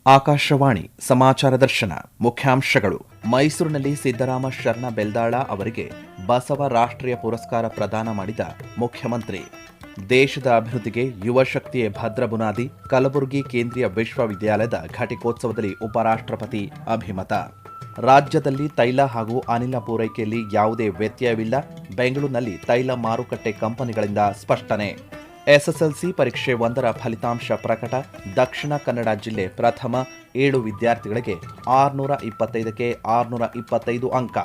ಆಕಾಶವಾಣಿ ಸಮಾಚಾರ ದರ್ಶನ ಮುಖ್ಯಾಂಶಗಳು. ಮೈಸೂರಿನಲ್ಲಿ ಸಿದ್ದರಾಮ ಶರಣ ಬೆಲ್ದಾಳ ಅವರಿಗೆ ಬಸವ ರಾಷ್ಟ್ರೀಯ ಪುರಸ್ಕಾರ ಪ್ರದಾನ ಮಾಡಿದ ಮುಖ್ಯಮಂತ್ರಿ. ದೇಶದ ಅಭಿವೃದ್ಧಿಗೆ ಯುವ ಶಕ್ತಿಯೇ ಭದ್ರ ಬುನಾದಿ. ಕಲಬುರಗಿ ಕೇಂದ್ರೀಯ ವಿಶ್ವವಿದ್ಯಾಲಯದ ಘಟಿಕೋತ್ಸವದಲ್ಲಿ ಉಪರಾಷ್ಟ್ರಪತಿ ಅಭಿಮತ. ರಾಜ್ಯದಲ್ಲಿ ತೈಲ ಹಾಗೂ ಅನಿಲ ಪೂರೈಕೆಯಲ್ಲಿ ಯಾವುದೇ ವ್ಯತ್ಯಯವಿಲ್ಲ. ಬೆಂಗಳೂರಿನಲ್ಲಿ ತೈಲ ಮಾರುಕಟ್ಟೆ ಕಂಪನಿಗಳಿಂದ ಸ್ಪಷ್ಟನೆ. ಎಸ್ಎಸ್ಎಲ್ಸಿ ಪರೀಕ್ಷೆ 1ರ ಫಲಿತಾಂಶ ಪ್ರಕಟ. ದಕ್ಷಿಣ ಕನ್ನಡ ಜಿಲ್ಲೆ ಪ್ರಥಮ. 7 ವಿದ್ಯಾರ್ಥಿಗಳಿಗೆ 625ಕ್ಕೆ 625 ಅಂಕ.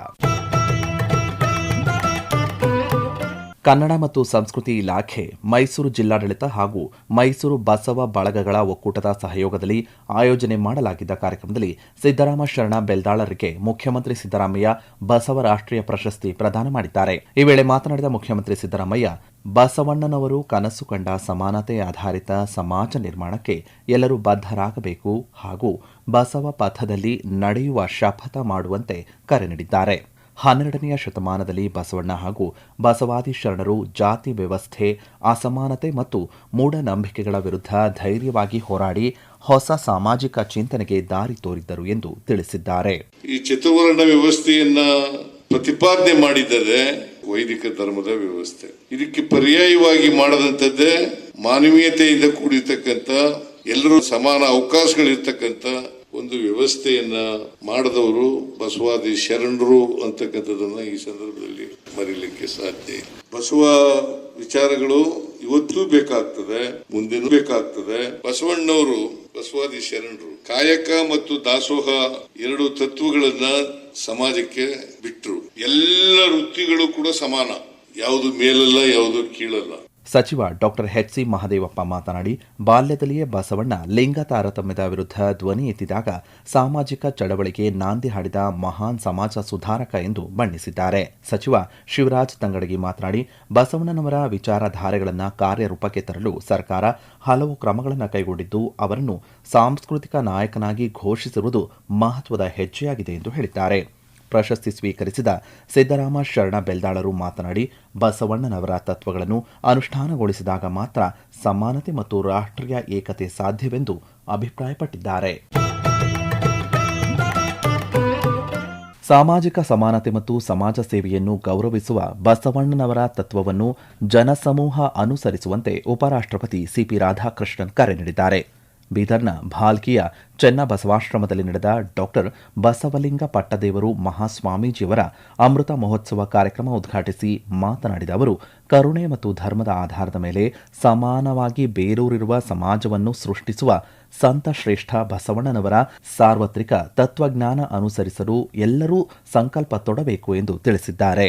ಕನ್ನಡ ಮತ್ತು ಸಂಸ್ಕೃತಿ ಇಲಾಖೆ, ಮೈಸೂರು ಜಿಲ್ಲಾಡಳಿತ ಹಾಗೂ ಮೈಸೂರು ಬಸವ ಬಳಗಗಳ ಒಕ್ಕೂಟದ ಸಹಯೋಗದಲ್ಲಿ ಆಯೋಜನೆ ಮಾಡಲಾಗಿದ್ದ ಕಾರ್ಯಕ್ರಮದಲ್ಲಿ ಸಿದ್ದರಾಮ ಶರಣ ಬೆಲ್ದಾಳರಿಗೆ ಮುಖ್ಯಮಂತ್ರಿ ಸಿದ್ದರಾಮಯ್ಯ ಬಸವ ರಾಷ್ಟ್ರೀಯ ಪ್ರಶಸ್ತಿ ಪ್ರದಾನ ಮಾಡಿದ್ದಾರೆ. ಈ ವೇಳೆ ಮಾತನಾಡಿದ ಮುಖ್ಯಮಂತ್ರಿ ಸಿದ್ದರಾಮಯ್ಯ, ಬಸವಣ್ಣನವರು ಕನಸು ಕಂಡ ಸಮಾನತೆ ಆಧಾರಿತ ಸಮಾಜ ನಿರ್ಮಾಣಕ್ಕೆ ಎಲ್ಲರೂ ಬದ್ಧರಾಗಬೇಕು ಹಾಗೂ ಬಸವ ಪಥದಲ್ಲಿ ನಡೆಯುವ ಶಪಥ ಮಾಡುವಂತೆ ಕರೆ ನೀಡಿದ್ದಾರೆ. 12ನೇ ಶತಮಾನದಲ್ಲಿ ಬಸವಣ್ಣ ಹಾಗೂ ಬಸವಾದಿ ಶರಣರು ಜಾತಿ ವ್ಯವಸ್ಥೆ, ಅಸಮಾನತೆ ಮತ್ತು ಮೂಢನಂಬಿಕೆಗಳ ವಿರುದ್ಧ ಧೈರ್ಯವಾಗಿ ಹೋರಾಡಿ ಹೊಸ ಸಾಮಾಜಿಕ ಚಿಂತನೆಗೆ ದಾರಿ ತೋರಿದ್ದರು ಎಂದು ತಿಳಿಸಿದ್ದಾರೆ. ಈ ಚತುರ್ವರ್ಣ ವ್ಯವಸ್ಥೆಯನ್ನ ಪ್ರತಿಪಾದನೆ ಮಾಡಿದರೆ ವೈದಿಕ ಧರ್ಮದ ವ್ಯವಸ್ಥೆ. ಇದಕ್ಕೆ ಪರ್ಯಾಯವಾಗಿ ಮಾಡದಂತದ್ದೇ ಮಾನವೀಯತೆಯಿಂದ ಕೂಡಿರ್ತಕ್ಕಂಥ, ಎಲ್ಲರೂ ಸಮಾನ ಅವಕಾಶಗಳಿರ್ತಕ್ಕಂಥ ಒಂದು ವ್ಯವಸ್ಥೆಯನ್ನ ಮಾಡಿದವರು ಬಸವಾದಿ ಶರಣರು ಅಂತಕ್ಕಂಥದ್ದನ್ನ ಈ ಸಂದರ್ಭದಲ್ಲಿ ಮರೀಲಿಕ್ಕೆ ಸಾಧ್ಯ. ಬಸವ ವಿಚಾರಗಳು ಇವತ್ತೂ ಬೇಕಾಗ್ತದೆ, ಮುಂದೆನೂ ಬೇಕಾಗ್ತದೆ. ಬಸವಣ್ಣವರು ಬಸವಾದಿ ಶರಣರು ಕಾಯಕ ಮತ್ತು ದಾಸೋಹ 2 ತತ್ವಗಳನ್ನ ಸಮಾಜಕ್ಕೆ ಬಿಟ್ರು. ಎಲ್ಲ ವೃತ್ತಿಗಳು ಕೂಡ ಸಮಾನ, ಯಾವುದು ಮೇಲಲ್ಲ, ಯಾವುದು ಕೀಳಲ್ಲ. ಸಚಿವ ಡಾಕ್ಟರ್ ಎಚ್.ಸಿ. ಮಹದೇವಪ್ಪ ಮಾತನಾಡಿ, ಬಾಲ್ಯದಲ್ಲಿಯೇ ಬಸವಣ್ಣ ಲಿಂಗ ತಾರತಮ್ಯದ ವಿರುದ್ಧ ಧ್ವನಿ ಎತ್ತಿದಾಗ ಸಾಮಾಜಿಕ ಚಳವಳಿಗೆ ನಾಂದಿ ಹಾಡಿದ ಮಹಾನ್ ಸಮಾಜ ಸುಧಾರಕ ಎಂದು ಬಣ್ಣಿಸಿದ್ದಾರೆ. ಸಚಿವ ಶಿವರಾಜ್ ತಂಗಡಗಿ ಮಾತನಾಡಿ, ಬಸವಣ್ಣನವರ ವಿಚಾರಧಾರೆಗಳನ್ನು ಕಾರ್ಯರೂಪಕ್ಕೆ ತರಲು ಸರ್ಕಾರ ಹಲವು ಕ್ರಮಗಳನ್ನು ಕೈಗೊಂಡಿದ್ದು, ಅವರನ್ನು ಸಾಂಸ್ಕೃತಿಕ ನಾಯಕನಾಗಿ ಘೋಷಿಸಿರುವುದು ಮಹತ್ವದ ಹೆಜ್ಜೆಯಾಗಿದೆ ಎಂದು ಹೇಳಿದ್ದಾರೆ. ಪ್ರಶಸ್ತಿ ಸ್ವೀಕರಿಸಿದ ಸಿದ್ದರಾಮ ಶರಣ ಬೆಲ್ದಾಳರು ಮಾತನಾಡಿ, ಬಸವಣ್ಣನವರ ತತ್ವಗಳನ್ನು ಅನುಷ್ಠಾನಗೊಳಿಸಿದಾಗ ಮಾತ್ರ ಸಮಾನತೆ ಮತ್ತು ರಾಷ್ಟ್ರೀಯ ಏಕತೆ ಸಾಧ್ಯವೆಂದು ಅಭಿಪ್ರಾಯಪಟ್ಟಿದ್ದಾರೆ. ಸಾಮಾಜಿಕ ಸಮಾನತೆ ಮತ್ತು ಸಮಾಜ ಸೇವೆಯನ್ನು ಗೌರವಿಸುವ ಬಸವಣ್ಣನವರ ತತ್ವವನ್ನು ಜನಸಮೂಹ ಅನುಸರಿಸುವಂತೆ ಉಪರಾಷ್ಟ್ರಪತಿ ಸಿಪಿ ರಾಧಾಕೃಷ್ಣನ್ ಕರೆ ನೀಡಿದ್ದಾರೆ. ಬೀದರ್ನ ಭಾಲ್ಕಿಯ ಚೆನ್ನಬಸವಾಶ್ರಮದಲ್ಲಿ ನಡೆದ ಡಾಕ್ಟರ್ ಬಸವಲಿಂಗ ಪಟ್ಟದೇವರು ಮಹಾಸ್ವಾಮೀಜಿಯವರ ಅಮೃತ ಮಹೋತ್ಸವ ಕಾರ್ಯಕ್ರಮ ಉದ್ಘಾಟಿಸಿ ಮಾತನಾಡಿದ ಅವರು, ಕರುಣೆ ಮತ್ತು ಧರ್ಮದ ಆಧಾರದ ಮೇಲೆ ಸಮಾನವಾಗಿ ಬೇರೂರಿರುವ ಸಮಾಜವನ್ನು ಸೃಷ್ಟಿಸುವ ಸಂತ ಶ್ರೇಷ್ಠ ಬಸವಣ್ಣನವರ ಸಾರ್ವತ್ರಿಕ ತತ್ವಜ್ಞಾನ ಅನುಸರಿಸಲು ಎಲ್ಲರೂ ಸಂಕಲ್ಪ ತೊಡಬೇಕು ಎಂದು ತಿಳಿಸಿದ್ದಾರೆ.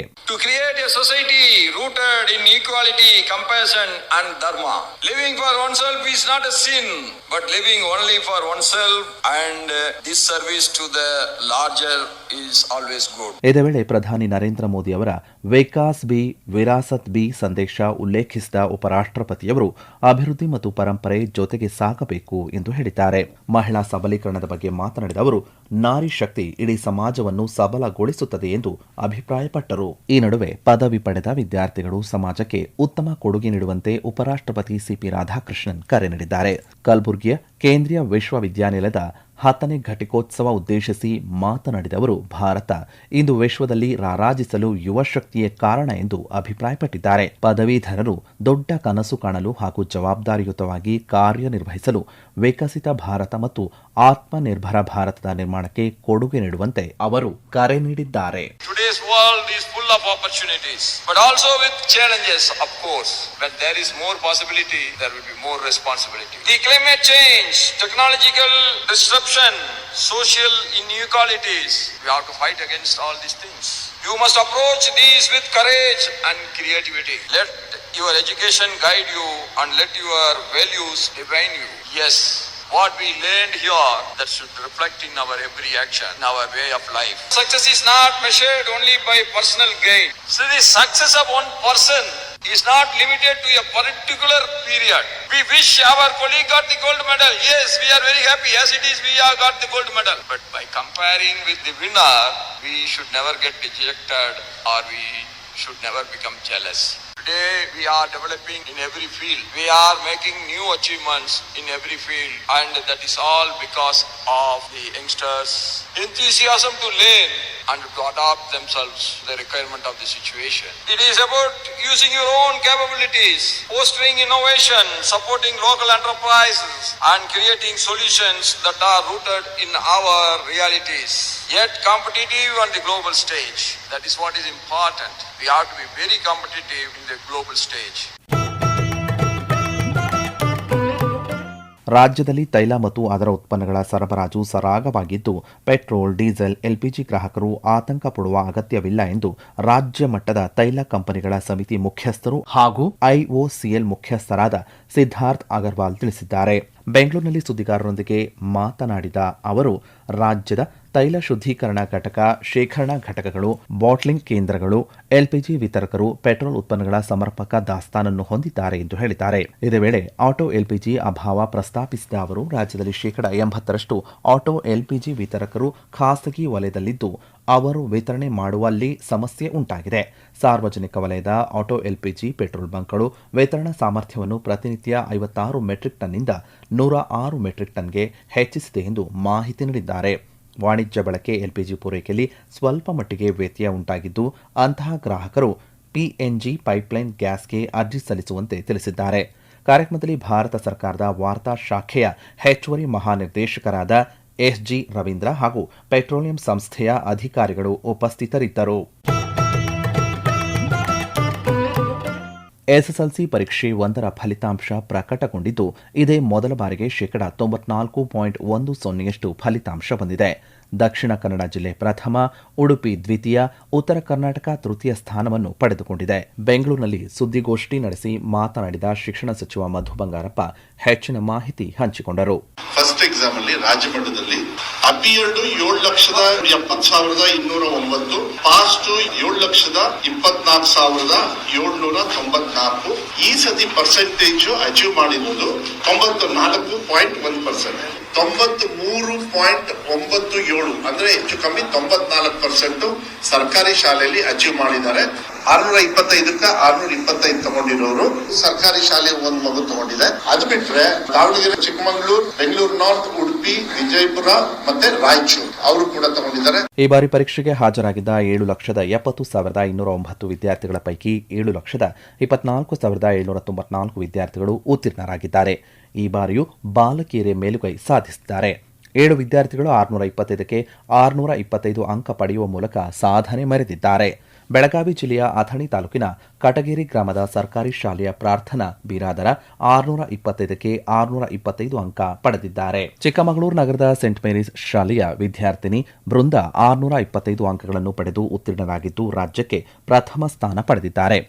Society rooted in equality, compassion and dharma. Living for oneself is not a sin, but living only for oneself and this service to the larger is always good. ಇದೇ ವೇಳೆ ಪ್ರಧಾನಿ ನರೇಂದ್ರ ಮೋದಿ ಅವರ ವಿಕಾಸ್ ಬಿ ವಿರಾಸತ್ ಬಿ ಸಂದೇಶ ಉಲ್ಲೇಖಿಸಿದ ಉಪರಾಷ್ಟ್ರಪತಿಯವರು, ಅಭಿವೃದ್ಧಿ ಮತ್ತು ಪರಂಪರೆ ಜೊತೆಗೆ ಸಾಗಬೇಕು ಎಂದು ಹೇಳಿದ್ದಾರೆ. ಮಹಿಳಾ ಸಬಲೀಕರಣದ ಬಗ್ಗೆ ಮಾತನಾಡಿದ ಅವರು, ನಾರಿ ಶಕ್ತಿ ಇಡೀ ಸಮಾಜವನ್ನು ಸಬಲಗೊಳಿಸುತ್ತದೆ ಎಂದು ಅಭಿಪ್ರಾಯಪಟ್ಟರು. ಈ ನಡುವೆ ಪದವಿ ಪಡೆದ ವಿದ್ಯಾರ್ಥಿಗಳು ಸಮಾಜಕ್ಕೆ ಉತ್ತಮ ಕೊಡುಗೆ ನೀಡುವಂತೆ ಉಪರಾಷ್ಟ್ರಪತಿ ಸಿಪಿ ರಾಧಾಕೃಷ್ಣನ್ ಕರೆ ನೀಡಿದ್ದಾರೆ. ಕಲಬುರಗಿಯ ಕೇಂದ್ರೀಯ ವಿಶ್ವವಿದ್ಯಾನಿಲಯದ 10ನೇ ಘಟಿಕೋತ್ಸವ ಉದ್ದೇಶಿಸಿ ಮಾತನಾಡಿದ ಅವರು, ಭಾರತ ಇಂದು ವಿಶ್ವದಲ್ಲಿ ರಾರಾಜಿಸಲು ಯುವ ಶಕ್ತಿಯೇ ಕಾರಣ ಎಂದು ಅಭಿಪ್ರಾಯಪಟ್ಟಿದ್ದಾರೆ. ಪದವೀಧರರು ದೊಡ್ಡ ಕನಸು ಕಾಣಲು ಹಾಗೂ ಜವಾಬ್ದಾರಿಯುತವಾಗಿ ಕಾರ್ಯನಿರ್ವಹಿಸಲು ವಿಕಸಿತ ಭಾರತ ಮತ್ತು ಆತ್ಮನಿರ್ಭರ ಭಾರತದ ನಿರ್ಮಾಣಕ್ಕೆ ಕೊಡುಗೆ ನೀಡುವಂತೆ ಅವರು ಕರೆ ನೀಡಿದ್ದಾರೆ. Today's world is full of opportunities, but also with challenges, of course. When there is more possibility, there will be more responsibility. The climate change, technological disruption, social inequalities, we have to fight against all these things. You must approach these with courage and creativity. Let your education guide you and let your values define you. Yes, what we learned here, that should reflect in our every action, in our way of life. Success is not measured only by personal gain. So the success of one person is not limited to a particular period. We wish our colleague got the gold medal. Yes, we are very happy. As it is, we have got the gold medal. But by comparing with the winner, we should never get dejected or we should never become jealous. Today we are developing in every field. We are making new achievements in every field, and that is all because of the youngsters' enthusiasm to learn and to adapt themselves to the requirement of the situation. It is about using your own capabilities, fostering innovation, supporting local enterprises, and creating solutions that are rooted in our realities, yet competitive on the global stage. That is what is important. We have to be very competitive in the global stage. ರಾಜ್ಯದಲ್ಲಿ ತೈಲ ಮತ್ತು ಅದರ ಉತ್ಪನ್ನಗಳ ಸರಬರಾಜು ಸರಾಗವಾಗಿದ್ದು petrol, diesel, LPG ಗ್ರಾಹಕರು ಆತಂಕ ಪಡುವ ಅಗತ್ಯವಿಲ್ಲ ಎಂದು ರಾಜ್ಯ ಮಟ್ಟದ ತೈಲ ಕಂಪನಿಗಳ ಸಮಿತಿ ಮುಖ್ಯಸ್ಥರು ಹಾಗೂ ಐಒಸಿಎಲ್ ಮುಖ್ಯಸ್ಥರಾದ ಸಿದ್ಧಾರ್ಥ್ ಅಗರ್ವಾಲ್ ತಿಳಿಸಿದ್ದಾರೆ. ಬೆಂಗಳೂರಿನಲ್ಲಿ ಸುದ್ದಿಗಾರರೊಂದಿಗೆ ಮಾತನಾಡಿದ ಅವರು, ರಾಜ್ಯದ ತೈಲ ಶುದ್ದೀಕರಣ ಘಟಕ, ಶೇಖರಣಾ ಘಟಕಗಳು, ಬಾಟ್ಲಿಂಗ್ ಕೇಂದ್ರಗಳು, ಎಲ್ಪಿಜಿ ವಿತರಕರು ಪೆಟ್ರೋಲ್ ಉತ್ಪನ್ನಗಳ ಸಮರ್ಪಕ ದಾಸ್ತಾನನ್ನು ಹೊಂದಿದ್ದಾರೆ ಎಂದು ಹೇಳಿದ್ದಾರೆ. ಇದೇ ವೇಳೆ ಆಟೋ ಎಲ್ಪಿಜಿ ಅಭಾವ ಪ್ರಸ್ತಾಪಿಸಿದ ಅವರು, ರಾಜ್ಯದಲ್ಲಿ 80% ಆಟೋ ಎಲ್ಪಿಜಿ ವಿತರಕರು ಖಾಸಗಿ ವಲಯದಲ್ಲಿದ್ದು ಅವರು ವಿತರಣೆ ಮಾಡುವಲ್ಲಿ ಸಮಸ್ಯೆ ಉಂಟಾಗಿದೆ. ಸಾರ್ವಜನಿಕ ವಲಯದ ಆಟೋ ಎಲ್ಪಿಜಿ ಪೆಟ್ರೋಲ್ ಬಂಕ್ಗಳು ವಿತರಣಾ ಸಾಮರ್ಥ್ಯವನ್ನು ಪ್ರತಿನಿತ್ಯ 56 ಮೆಟ್ರಿಕ್ ಟನ್ನಿಂದ 106 ಮೆಟ್ರಿಕ್ ಟನ್ಗೆ ಹೆಚ್ಚಿಸಿದೆ ಎಂದು ಮಾಹಿತಿ ನೀಡಿದ್ದಾರೆ. ವಾಣಿಜ್ಯ ಬಳಕೆ ಎಲ್ಪಿಜಿ ಪೂರೈಕೆಯಲ್ಲಿ ಸ್ವಲ್ಪ ಮಟ್ಟಿಗೆ ವ್ಯತ್ಯಯ ಉಂಟಾಗಿದ್ದು ಅಂತಹ ಗ್ರಾಹಕರು ಪಿಎನ್ಜಿ ಪೈಪ್ಲೈನ್ ಗ್ಯಾಸ್ಗೆ ಅರ್ಜಿ ಸಲ್ಲಿಸುವಂತೆ ತಿಳಿಸಿದ್ದಾರೆ. ಕಾರ್ಯಕ್ರಮದಲ್ಲಿ ಭಾರತ ಸರ್ಕಾರದ ವಾರ್ತಾ ಶಾಖೆಯ ಹೆಚ್ಚುವರಿ ಮಹಾನಿರ್ದೇಶಕರಾದ ಎಸ್ಜಿ ರವೀಂದ್ರ ಹಾಗೂ ಪೆಟ್ರೋಲಿಯಂ ಸಂಸ್ಥೆಯ ಅಧಿಕಾರಿಗಳು ಉಪಸ್ಥಿತರಿದ್ದರು. ಎಸ್ಎಸ್ಎಲ್ಸಿ ಪರೀಕ್ಷೆ 1ರ ಫಲಿತಾಂಶ ಪ್ರಕಟಗೊಂಡಿದ್ದು ಇದೇ ಮೊದಲ ಬಾರಿಗೆ 94.10% ಫಲಿತಾಂಶ ಬಂದಿದೆ. ದಕ್ಷಿಣ ಕನ್ನಡ ಜಿಲ್ಲೆ ಪ್ರಥಮ, ಉಡುಪಿ ದ್ವಿತೀಯ, ಉತ್ತರ ಕರ್ನಾಟಕ ತೃತೀಯ ಸ್ಥಾನವನ್ನು ಪಡೆದುಕೊಂಡಿದೆ. ಬೆಂಗಳೂರಿನಲ್ಲಿ ಸುದ್ದಿಗೋಷ್ಠಿ ನಡೆಸಿ ಮಾತನಾಡಿದ ಶಿಕ್ಷಣ ಸಚಿವ ಮಧು ಬಂಗಾರಪ್ಪ ಹೆಚ್ಚಿನ ಮಾಹಿತಿ ಹಂಚಿಕೊಂಡರು. ಫಸ್ಟ್ ಎಕ್ಸಾಮ್ ಅಲ್ಲಿ ರಾಜ್ಯ ಮಟ್ಟದಲ್ಲಿ ಅಪಿಯರ್ಡ್ 7,70,209, ಪಾಸ್ಟ್ 7,24,794. ಈ ಸತಿ ಪರ್ಸೆಂಟೇಜ್ ಅಚೀವ್ ಮಾಡಿರೋದು 94.1%. 93.97 ಅಂದ್ರೆ ಹೆಚ್ಚು ಕಮ್ಮಿ 94% ಸರ್ಕಾರಿ ಶಾಲೆಯಲ್ಲಿ ಅಚೀವ್ ಮಾಡಿದ್ದಾರೆ. 625ಕ್ಕೆ 625 ತಗೊಂಡಿರೋರು ಸರ್ಕಾರಿ ಶಾಲೆ ಒಂದು ಮಗು ತಗೊಂಡಿದೆ. ಅದು ಬಿಟ್ರೆ ದಾವಣಗೆರೆ, ಚಿಕ್ಕಮಗಳೂರು, ಬೆಂಗಳೂರು ನಾರ್ತ್, ಉಡುಪಿ, ವಿಜಯಪುರ ಮತ್ತೆ ರಾಯಚೂರು ಅವರು ಕೂಡ ತಗೊಂಡಿದ್ದಾರೆ. ಈ ಬಾರಿ ಪರೀಕ್ಷೆಗೆ ಹಾಜರಾಗಿದ್ದ 7,70,209 ವಿದ್ಯಾರ್ಥಿಗಳ ಪೈಕಿ 7,24,794 ವಿದ್ಯಾರ್ಥಿಗಳು ಉತ್ತೀರ್ಣರಾಗಿದ್ದಾರೆ. ಈ ಬಾರಿಯೂ ಬಾಲಕಿಯರೇ ಮೇಲುಗೈ ಸಾಧಿಸಿದ್ದಾರೆ. 7 ವಿದ್ಯಾರ್ಥಿಗಳು 625ಕ್ಕೆ 625 ಅಂಕ ಪಡೆಯುವ ಮೂಲಕ ಸಾಧನೆ ಮೆರೆದಿದ್ದಾರೆ. ಬೆಳಗಾವಿ ಜಿಲ್ಲೆಯ ಅಥಣಿ ತಾಲೂಕಿನ ಕಟಗೇರಿ ಗ್ರಾಮದ ಸರ್ಕಾರಿ ಶಾಲೆಯ ಪ್ರಾರ್ಥನಾ ಬಿರಾದರ 625ಕ್ಕೆ 625 ಅಂಕ ಪಡೆದಿದ್ದಾರೆ. ಚಿಕ್ಕಮಗಳೂರು ನಗರದ ಸೇಂಟ್ ಮೇರೀಸ್ ಶಾಲೆಯ ವಿದ್ಯಾರ್ಥಿನಿ ಬೃಂದ 625 ಅಂಕಗಳನ್ನು ಪಡೆದು ಉತ್ತೀರ್ಣರಾಗಿದ್ದು ರಾಜ್ಯಕ್ಕೆ ಪ್ರಥಮ ಸ್ಥಾನ ಪಡೆದಿದ್ದಾರೆ.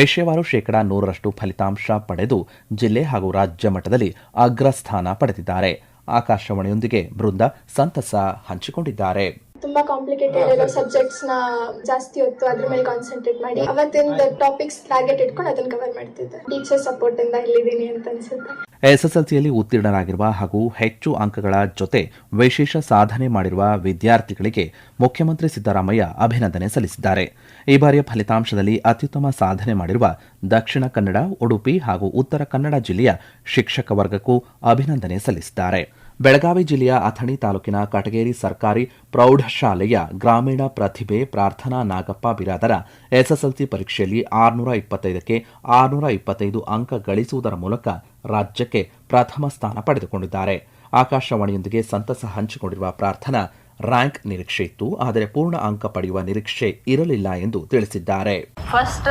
ವಿಷಯವಾರು 100% ಫಲಿತಾಂಶ ಪಡೆದು ಜಿಲ್ಲೆ ಹಾಗೂ ರಾಜ್ಯ ಮಟ್ಟದಲ್ಲಿ ಅಗ್ರಸ್ಥಾನ ಪಡೆದಿದ್ದಾರೆ. ಆಕಾಶವಾಣಿಯೊಂದಿಗೆ ಬೃಂದ ಸಂತಸ ಹಂಚಿಕೊಂಡಿದ್ದಾರೆ. ತುಂಬಾ ಕಾಂಪ್ಲಿಕೇಟೆಡ್ ಇರೋ ಸಬ್ಜೆಕ್ಟ್ಸ್ ನ ಜಾಸ್ತಿ ಹೊತ್ತು ಅದ್ರ ಮೇಲೆ ಕಾನ್ಸಂಟ್ರೇಟ್ ಮಾಡಿ ಅವತ್ತಿನ ಟಾಪಿಕ್ಸ್ ಟಾರ್ಗೆಟ್ ಇಟ್ಕೊಂಡು ಅದನ್ನ ಕವರ್ ಮಾಡ್ತಿದ್ದೆ. ಟೀಚರ್ ಸಪೋರ್ಟ್ ಇಂದ ಇಲ್ಲಿದ್ದೀನಿ ಅಂತ ಅನ್ಸುತ್ತೆ. ಎಸ್ಎಸ್ಎಲ್ಸಿಯಲ್ಲಿ ಉತ್ತೀರ್ಣರಾಗಿರುವ ಹಾಗೂ ಹೆಚ್ಚು ಅಂಕಗಳ ಜೊತೆ ವಿಶೇಷ ಸಾಧನೆ ಮಾಡಿರುವ ವಿದ್ಯಾರ್ಥಿಗಳಿಗೆ ಮುಖ್ಯಮಂತ್ರಿ ಸಿದ್ದರಾಮಯ್ಯ ಅಭಿನಂದನೆ ಸಲ್ಲಿಸಿದ್ದಾರೆ. ಈ ಬಾರಿಯ ಫಲಿತಾಂಶದಲ್ಲಿ ಅತ್ಯುತ್ತಮ ಸಾಧನೆ ಮಾಡಿರುವ ದಕ್ಷಿಣ ಕನ್ನಡ, ಉಡುಪಿ ಹಾಗೂ ಉತ್ತರ ಕನ್ನಡ ಜಿಲ್ಲೆಯ ಶಿಕ್ಷಕ ವರ್ಗಕ್ಕೂ ಅಭಿನಂದನೆ ಸಲ್ಲಿಸಿದ್ದಾರೆ. ಬೆಳಗಾವಿ ಜಿಲ್ಲೆಯ ಅಥಣಿ ತಾಲೂಕಿನ ಕಟಗೇರಿ ಸರ್ಕಾರಿ ಪ್ರೌಢಶಾಲೆಯ ಗ್ರಾಮೀಣ ಪ್ರತಿಭೆ ಪ್ರಾರ್ಥನಾ ನಾಗಪ್ಪ ಬಿರಾದರ ಎಸ್ಎಸ್ಎಲ್ಸಿ ಪರೀಕ್ಷೆಯಲ್ಲಿ 625ಕ್ಕೆ 625 ಅಂಕ ಗಳಿಸುವುದರ ಮೂಲಕ ರಾಜ್ಯಕ್ಕೆ ಪ್ರಥಮ ಸ್ಥಾನ ಪಡೆದುಕೊಂಡಿದ್ದಾರೆ. ಆಕಾಶವಾಣಿಯೊಂದಿಗೆ ಸಂತಸ ಹಂಚಿಕೊಂಡಿರುವ ಪ್ರಾರ್ಥನಾ, ರ್ಯಾಂಕ್ ನಿರೀಕ್ಷೆ ಇತ್ತು, ಆದರೆ ಪೂರ್ಣ ಅಂಕ ಪಡೆಯುವ ನಿರೀಕ್ಷೆ ಇರಲಿಲ್ಲ ಎಂದು ತಿಳಿಸಿದ್ದಾರೆ. ಫಸ್ಟ್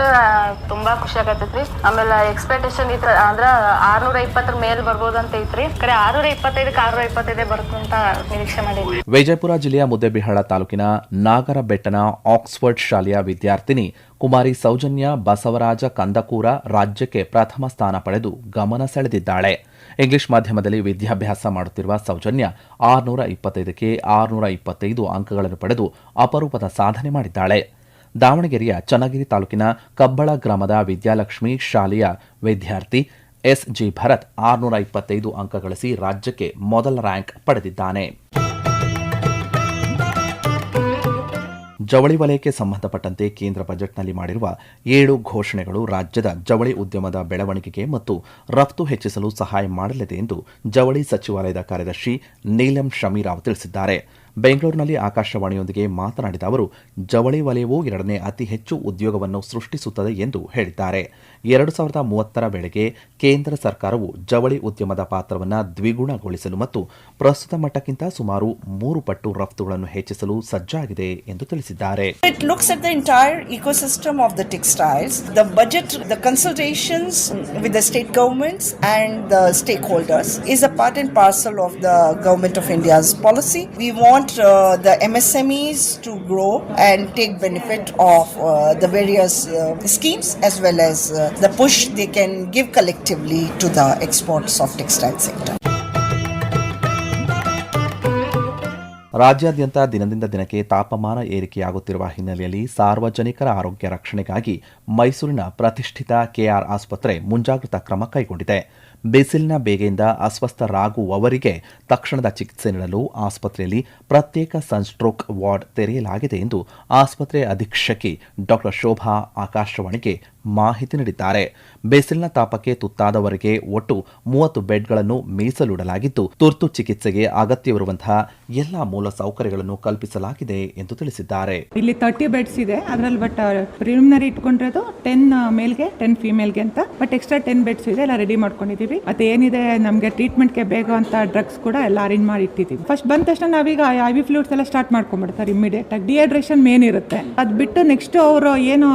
ತುಂಬಾ ಖುಷಿ ಆಗತ್ತೈತ್ರಿ. ಆಮೇಲೆ ಎಕ್ಸ್ಪೆಕ್ಟೇಷನ್ ಇತ್ತು ಅಂದ್ರ 620 ಮೇಲೆ ಬರ್ಬೋದು ಅಂತ ಐತ್ರಿ. ಕರೆ 625ಕ್ಕೆ 625 ಬರುತ್ತಂತ ನಿರೀಕ್ಷೆ ಮಾಡಿದ್ವಿ. ವಿಜಯಪುರ ಜಿಲ್ಲೆಯ ಮುದ್ದೇಬಿಹಾಳ ತಾಲೂಕಿನ ನಾಗರಬೆಟ್ಟನ ಆಕ್ಸ್ಫರ್ಡ್ ಶಾಲೆಯ ವಿದ್ಯಾರ್ಥಿನಿ ಕುಮಾರಿ ಸೌಜನ್ಯ ಬಸವರಾಜ ಕಂದಕೂರ ರಾಜ್ಯಕ್ಕೆ ಪ್ರಥಮ ಸ್ಥಾನ ಪಡೆದು ಗಮನ ಸೆಳೆದಿದ್ದಾಳೆ. ಇಂಗ್ಲಿಷ್ ಮಾಧ್ಯಮದಲ್ಲಿ ವಿದ್ಯಾಭ್ಯಾಸ ಮಾಡುತ್ತಿರುವ ಸೌಜನ್ಯ 625ಕ್ಕೆ 625 ಅಂಕಗಳನ್ನು ಪಡೆದು ಅಪರೂಪದ ಸಾಧನೆ ಮಾಡಿದ್ದಾಳೆ. ದಾವಣಗೆರೆಯ ಚನ್ನಗಿರಿ ತಾಲೂಕಿನ ಕಬ್ಬಳ ಗ್ರಾಮದ ವಿದ್ಯಾಲಕ್ಷ್ಮಿ ಶಾಲೆಯ ವಿದ್ಯಾರ್ಥಿ ಎಸ್ಜಿ ಭರತ್ 625 ಅಂಕ ಗಳಿಸಿ ರಾಜ್ಯಕ್ಕೆ ಮೊದಲ ರ್ಯಾಂಕ್ ಪಡೆದಿದ್ದಾನೆ. ಜವಳಿ ವಲಯಕ್ಕೆ ಸಂಬಂಧಪಟ್ಟಂತೆ ಕೇಂದ್ರ ಬಜೆಟ್ನಲ್ಲಿ ಮಾಡಿರುವ 7 ಘೋಷಣೆಗಳು ರಾಜ್ಯದ ಜವಳಿ ಉದ್ಯಮದ ಬೆಳವಣಿಗೆಗೆ ಮತ್ತು ರಫ್ತು ಹೆಚ್ಚಿಸಲು ಸಹಾಯ ಮಾಡಲಿದೆ ಎಂದು ಜವಳಿ ಸಚಿವಾಲಯದ ಕಾರ್ಯದರ್ಶಿ ನೀಲಂ ಶಮೀರಾವ್ ತಿಳಿಸಿದ್ದಾರೆ. ಬೆಂಗಳೂರಿನಲ್ಲಿ ಆಕಾಶವಾಣಿಯೊಂದಿಗೆ ಮಾತನಾಡಿದ ಅವರು, ಜವಳಿ ವಲಯವು 2ನೇ ಅತಿ ಹೆಚ್ಚು ಉದ್ಯೋಗವನ್ನು ಸೃಷ್ಟಿಸುತ್ತದೆ ಎಂದು ಹೇಳಿದ್ದಾರೆ. 2030ರ ವೇಳೆಗೆ ಕೇಂದ್ರ ಸರ್ಕಾರವು ಜವಳಿ ಉದ್ಯಮದ ಪಾತ್ರವನ್ನು ದ್ವಿಗುಣಗೊಳಿಸಲು ಮತ್ತು ಪ್ರಸ್ತುತ ಮಟ್ಟಕ್ಕಿಂತ ಸುಮಾರು 3 ಪಟ್ಟು ರಫ್ತುಗಳನ್ನು ಹೆಚ್ಚಿಸಲು ಸಜ್ಜಾಗಿದೆ ಎಂದು ತಿಳಿಸಿದ್ದಾರೆ. It looks at the entire ecosystem of the textiles, the budget, the consultations with the state governments and the stakeholders is a part and parcel of the Government of India's policy. We want the MSMEs to grow and take benefit of the various schemes as well as the push they can give collectively to the exports of textile sector. ರಾಜ್ಯಾದ್ಯಂತ ದಿನದಿಂದ ದಿನಕ್ಕೆ ತಾಪಮಾನ ಏರಿಕೆಯಾಗುತ್ತಿರುವ ಹಿನ್ನೆಲೆಯಲ್ಲಿ ಸಾರ್ವಜನಿಕರ ಆರೋಗ್ಯ ರಕ್ಷಣೆಗಾಗಿ ಮೈಸೂರಿನ ಪ್ರತಿಷ್ಠಿತ ಕೆಆರ್ ಆಸ್ಪತ್ರೆ ಮುಂಜಾಗ್ರತಾ ಕ್ರಮ ಕೈಗೊಂಡಿದೆ. ಬಿಸಿಲಿನ ಬೇಗೆಯಿಂದ ಅಸ್ವಸ್ಥರಾಗುವವರಿಗೆ ತಕ್ಷಣದ ಚಿಕಿತ್ಸೆ ನೀಡಲು ಆಸ್ಪತ್ರೆಯಲ್ಲಿ ಪ್ರತ್ಯೇಕ ಸನ್ಸ್ಟ್ರೋಕ್ ವಾರ್ಡ್ ತೆರೆಯಲಾಗಿದೆ ಎಂದು ಆಸ್ಪತ್ರೆ ಅಧೀಕ್ಷಕಿ ಡಾ ಶೋಭಾ ಆಕಾಶವಾಣಿಗೆ ಮಾಹಿತಿ ನೀಡಿದ್ದಾರೆ. ಬಿಸಿಲಿನ ತಾಪಕ್ಕೆ ತುತ್ತಾದವರಿಗೆ ಒಟ್ಟು 30 ಬೆಡ್ಗಳನ್ನು ಮೀಸಲಿಡಲಾಗಿದ್ದು, ತುರ್ತು ಚಿಕಿತ್ಸೆಗೆ ಅಗತ್ಯವಿರುವಂತಹ ಎಲ್ಲ ಮೂಲ ಸೌಕರ್ಯಗಳನ್ನು ಕಲ್ಪಿಸಲಾಗಿದೆ ಎಂದು ತಿಳಿಸಿದ್ದಾರೆ. ಇಲ್ಲಿ 30 ಬೆಡ್ಸ್ ಇದೆ. ಅದರಲ್ಲಿ ಬಟ್ ಪ್ರಿಲಿಮಿನರಿ ಇಟ್ಕೊಂಡಿರೋದು 10 ಮೇಲ್ಗೆ 10 ಫಿಮೇಲ್ಗೆ ಅಂತ, ಬಟ್ ಎಕ್ಸ್ಟ್ರಾ 10 ಬೆಡ್ಸ್ ಇದೆ, ಎಲ್ಲ ರೆಡಿ ಮಾಡ್ಕೊಂಡಿದ್ದೀವಿ. ಮತ್ತೆ ಏನಿದೆ ನಮಗೆ ಟ್ರೀಟ್ಮೆಂಟ್ಗೆ ಬೇಕಾಗುವಂತ ಡ್ರಗ್ಸ್ ಕೂಡ ಎಲ್ಲ ಅರೇಂಜ್ ಮಾಡಿ ಇಟ್ಟಿದ್ದೀವಿ. ಫಸ್ಟ್ ಬಂದ ತಕ್ಷಣ ನಾವೀಗ IV ಫ್ಲೂಯಿಡ್ಸ್ ಎಲ್ಲ ಸ್ಟಾರ್ಟ್ ಮಾಡ್ಕೊಂಡ್ಬಿಡ್ತಾರೆ ಇಮಿಡಿಯೇಟ್ ಆಗಿ. ಡಿಹೈಡ್ರೇಷನ್ ಮೇನ್ ಇರುತ್ತೆ, ಅದು ಬಿಟ್ಟು ನೆಕ್ಸ್ಟ್ ಅವರು ಏನು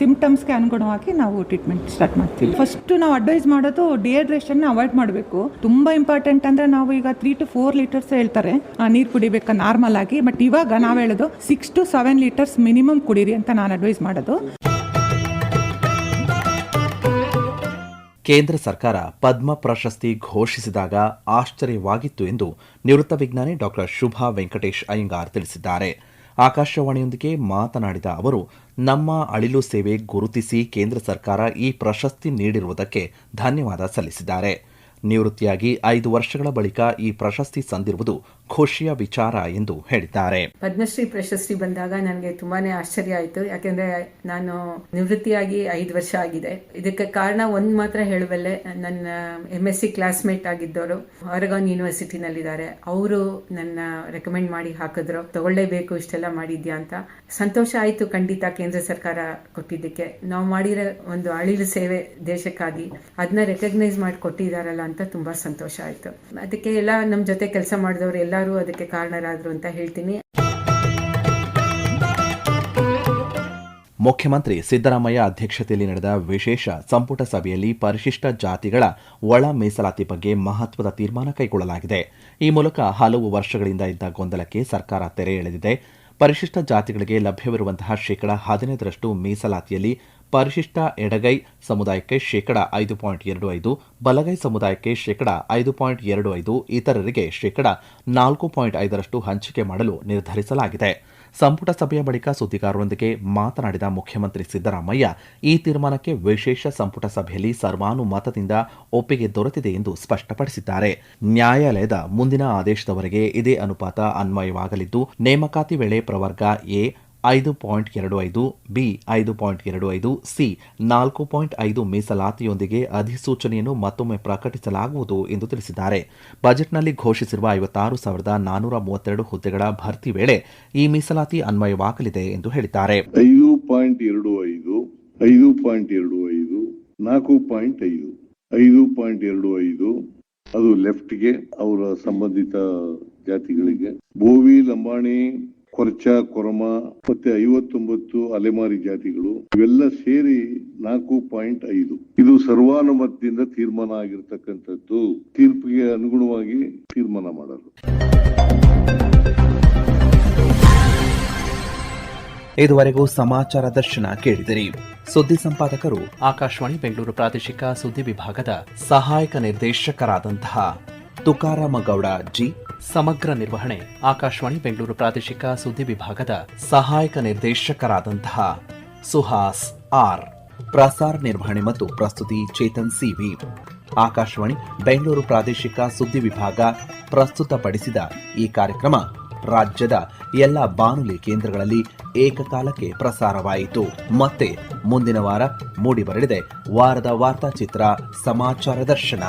ಸಿಂಪ್ಟಮ್ಸ್ಗೆ ಅನುಗುಣವಾಗಿ ನಾವು ಟ್ರೀಟ್ಮೆಂಟ್ ಸ್ಟಾರ್ಟ್ ಮಾಡ್ತೀವಿ. ಫಸ್ಟ್ ನಾವು ಅಡ್ವೈಸ್ ಮಾಡೋದು ಡಿಹೈಡ್ರೇಷನ್ ಅವಾಯ್ಡ್ ಮಾಡಬೇಕು. ತುಂಬಾ ಇಂಪಾರ್ಟೆಂಟ್ ಅಂದ್ರೆ ನಾವು ಈಗ 3 to 4 ಲೀಟರ್ಸ್ ಹೇಳ್ತಾರೆ ನೀರು ಕುಡಿಬೇಕು ನಾರ್ಮಲ್ ಆಗಿ, ಬಟ್ ಇವಾಗ ನಾವು ಹೇಳೋದು 6 to 7 ಲೀಟರ್ಸ್ ಮಿನಿಮಮ್ ಕುಡೀರಿ ಅಂತ ನಾನು ಅಡ್ವೈಸ್ ಮಾಡೋದು. ಕೇಂದ್ರ ಸರ್ಕಾರ ಪದ್ಮ ಪ್ರಶಸ್ತಿ ಘೋಷಿಸಿದಾಗ ಆಶ್ಚರ್ಯವಾಗಿತ್ತು ಎಂದು ನಿವೃತ್ತ ವಿಜ್ಞಾನಿ ಡಾ ಶುಭಾ ವೆಂಕಟೇಶ್ ಅಯ್ಯಂಗಾರ್ ತಿಳಿಸಿದ್ದಾರೆ. ಆಕಾಶವಾಣಿಯೊಂದಿಗೆ ಮಾತನಾಡಿದ ಅವರು, ನಮ್ಮ ಅಳಿಲು ಸೇವೆ ಗುರುತಿಸಿ ಕೇಂದ್ರ ಸರ್ಕಾರ ಈ ಪ್ರಶಸ್ತಿ ನೀಡಿರುವುದಕ್ಕೆ ಧನ್ಯವಾದ ಸಲ್ಲಿಸಿದ್ದಾರೆ. ನಿವೃತ್ತಿಯಾಗಿ 5 ವರ್ಷಗಳ ಬಳಿಕ ಈ ಪ್ರಶಸ್ತಿ ಸಂದಿರುವುದು ಖುಷಿಯ ವಿಚಾರ ಎಂದು ಹೇಳಿದ್ದಾರೆ. ಪದ್ಮಶ್ರೀ ಪ್ರಶಸ್ತಿ ಬಂದಾಗ ನನಗೆ ತುಂಬಾನೇ ಆಶ್ಚರ್ಯ ಆಯಿತು. ಯಾಕೆಂದ್ರೆ ನಾನು ನಿವೃತ್ತಿಯಾಗಿ 5 ವರ್ಷ ಆಗಿದೆ. ಇದಕ್ಕೆ ಕಾರಣ ಒಂದು ಮಾತ್ರ ಹೇಳಬಲ್ಲೆ, ನನ್ನ MSc ಕ್ಲಾಸ್ಮೇಟ್ ಆಗಿದ್ದವರು ಆರೆಗಾನ್ ಯೂನಿವರ್ಸಿಟಿನಲ್ಲಿದ್ದಾರೆ. ಅವರು ನನ್ನ ರೆಕಮೆಂಡ್ ಮಾಡಿ ಹಾಕಿದ್ರು, ತಗೊಳ್ಳೇಬೇಕು ಇಷ್ಟೆಲ್ಲ ಮಾಡಿದ್ಯಾ ಅಂತ. ಸಂತೋಷ ಆಯಿತು ಖಂಡಿತ ಕೇಂದ್ರ ಸರ್ಕಾರ ಕೊಟ್ಟಿದ್ದಕ್ಕೆ. ನಾವು ಮಾಡಿರೋ ಒಂದು ಅಳಿಲು ಸೇವೆ ದೇಶಕ್ಕಾಗಿ ಅದನ್ನ ರೆಕಗ್ನೈಸ್ ಮಾಡಿ ಕೊಟ್ಟಿದ್ದಾರಲ್ಲ ಅಂತ ತುಂಬಾ ಸಂತೋಷ ಆಯಿತು. ಅದಕ್ಕೆ ಎಲ್ಲ ನಮ್ಮ ಜೊತೆ ಕೆಲಸ ಮಾಡಿದವರು ಎಲ್ಲರೂ ಅದಕ್ಕೆ ಕಾರಣರಾದ್ರು ಅಂತ ಹೇಳ್ತೀನಿ. ಮುಖ್ಯಮಂತ್ರಿ ಸಿದ್ದರಾಮಯ್ಯ ಅಧ್ಯಕ್ಷತೆಯಲ್ಲಿ ನಡೆದ ವಿಶೇಷ ಸಂಪುಟ ಸಭೆಯಲ್ಲಿ ಪರಿಶಿಷ್ಟ ಜಾತಿಗಳ ಒಳ ಮೀಸಲಾತಿ ಬಗ್ಗೆ ಮಹತ್ವದ ತೀರ್ಮಾನ ಕೈಗೊಳ್ಳಲಾಗಿದೆ. ಈ ಮೂಲಕ ಹಲವು ವರ್ಷಗಳಿಂದ ಇದ್ದ ಗೊಂದಲಕ್ಕೆ ಸರ್ಕಾರ ತೆರೆ ಎಳೆದಿದೆ. ಪರಿಶಿಷ್ಟ ಜಾತಿಗಳಿಗೆ ಲಭ್ಯವಿರುವಂತಹ 15% ಮೀಸಲಾತಿಯಲ್ಲಿ ಪರಿಶಿಷ್ಟ ಎಡಗೈ ಸಮುದಾಯಕ್ಕೆ 5.25%, ಬಲಗೈ ಸಮುದಾಯಕ್ಕೆ 5.25%, ಇತರರಿಗೆ 4.5% ಹಂಚಿಕೆ ಮಾಡಲು ನಿರ್ಧರಿಸಲಾಗಿದೆ. ಸಂಪುಟ ಸಭೆಯ ಬಳಿಕ ಸುದ್ದಿಗಾರರೊಂದಿಗೆ ಮಾತನಾಡಿದ ಮುಖ್ಯಮಂತ್ರಿ ಸಿದ್ದರಾಮಯ್ಯ, ಈ ತೀರ್ಮಾನಕ್ಕೆ ವಿಶೇಷ ಸಂಪುಟ ಸಭೆಯಲ್ಲಿ ಸರ್ವಾನುಮತದಿಂದ ಒಪ್ಪಿಗೆ ದೊರೆತಿದೆ ಎಂದು ಸ್ಪಷ್ಟಪಡಿಸಿದ್ದಾರೆ. ನ್ಯಾಯಾಲಯದ ಮುಂದಿನ ಆದೇಶದವರೆಗೆ ಇದೇ ಅನುಪಾತ ಅನ್ವಯವಾಗಲಿದ್ದು, ನೇಮಕಾತಿ ವೇಳೆ ಪ್ರವರ್ಗ ಎ 5.25, ಬಿ 5.25, ಸಿ 4.5 ಮೀಸಲಾತಿಯೊಂದಿಗೆ ಅಧಿಸೂಚನೆಯನ್ನು ಮತ್ತೊಮ್ಮೆ ಪ್ರಕಟಿಸಲಾಗುವುದು ಎಂದು ತಿಳಿಸಿದ್ದಾರೆ. ಬಜೆಟ್ನಲ್ಲಿ ಘೋಷಿಸಿರುವ 56,432 ಹುದ್ದೆಗಳ ಭರ್ತಿ ವೇಳೆ ಈ ಮೀಸಲಾತಿ ಅನ್ವಯವಾಗಲಿದೆ ಎಂದು ಹೇಳಿದ್ದಾರೆ. 5.25, 5.25, 4.5, 5.25 ಅದು ಲೆಫ್ಟ್ಗೆ ಅವರ ಸಂಬಂಧಿತ ಜಾತಿಗಳಿಗೆ, ಬೋವಿ, ಲಂಬಾಣಿ, ಕೊರ್ಚ, ಕೊರಮ ಮತ್ತೆ 59 ಅಲೆಮಾರಿ ಜಾತಿಗಳು ಇವೆಲ್ಲ ಸೇರಿ 4.5. ಇದು ಸರ್ವಾನುಮತದಿಂದ ತೀರ್ಮಾನ ಆಗಿರ್ತಕ್ಕಂಥದ್ದು. ತೀರ್ಪಿಗೆ ಅನುಗುಣವಾಗಿ ತೀರ್ಮಾನ ಮಾಡಲು. ಇದುವರೆಗೂ ಸಮಾಚಾರ ದರ್ಶನ ಕೇಳಿದಿರಿ. ಸುದ್ದಿ ಸಂಪಾದಕರು ಆಕಾಶವಾಣಿ ಬೆಂಗಳೂರು ಪ್ರಾದೇಶಿಕ ಸುದ್ದಿ ವಿಭಾಗದ ಸಹಾಯಕ ನಿರ್ದೇಶಕರಾದಂತಹ ತುಕಾರಾಮ ಗೌಡ ಜಿ. ಸಮಗ್ರ ನಿರ್ವಹಣೆ ಆಕಾಶವಾಣಿ ಬೆಂಗಳೂರು ಪ್ರಾದೇಶಿಕ ಸುದ್ದಿ ವಿಭಾಗದ ಸಹಾಯಕ ನಿರ್ದೇಶಕರಾದಂತಹ ಸುಹಾಸ್ ಆರ್. ಪ್ರಸಾರ ನಿರ್ವಹಣೆ ಮತ್ತು ಪ್ರಸ್ತುತಿ ಚೇತನ್ ಸಿವಿ. ಆಕಾಶವಾಣಿ ಬೆಂಗಳೂರು ಪ್ರಾದೇಶಿಕ ಸುದ್ದಿ ವಿಭಾಗ ಪ್ರಸ್ತುತಪಡಿಸಿದ ಈ ಕಾರ್ಯಕ್ರಮ ರಾಜ್ಯದ ಎಲ್ಲ ಬಾನುಲಿ ಕೇಂದ್ರಗಳಲ್ಲಿ ಏಕಕಾಲಕ್ಕೆ ಪ್ರಸಾರವಾಯಿತು. ಮತ್ತೆ ಮುಂದಿನ ವಾರ ಮೂಡಿಬರಲಿದೆ ವಾರದ ವಾರ್ತಾಚಿತ್ರ ಸಮಾಚಾರ ದರ್ಶನ.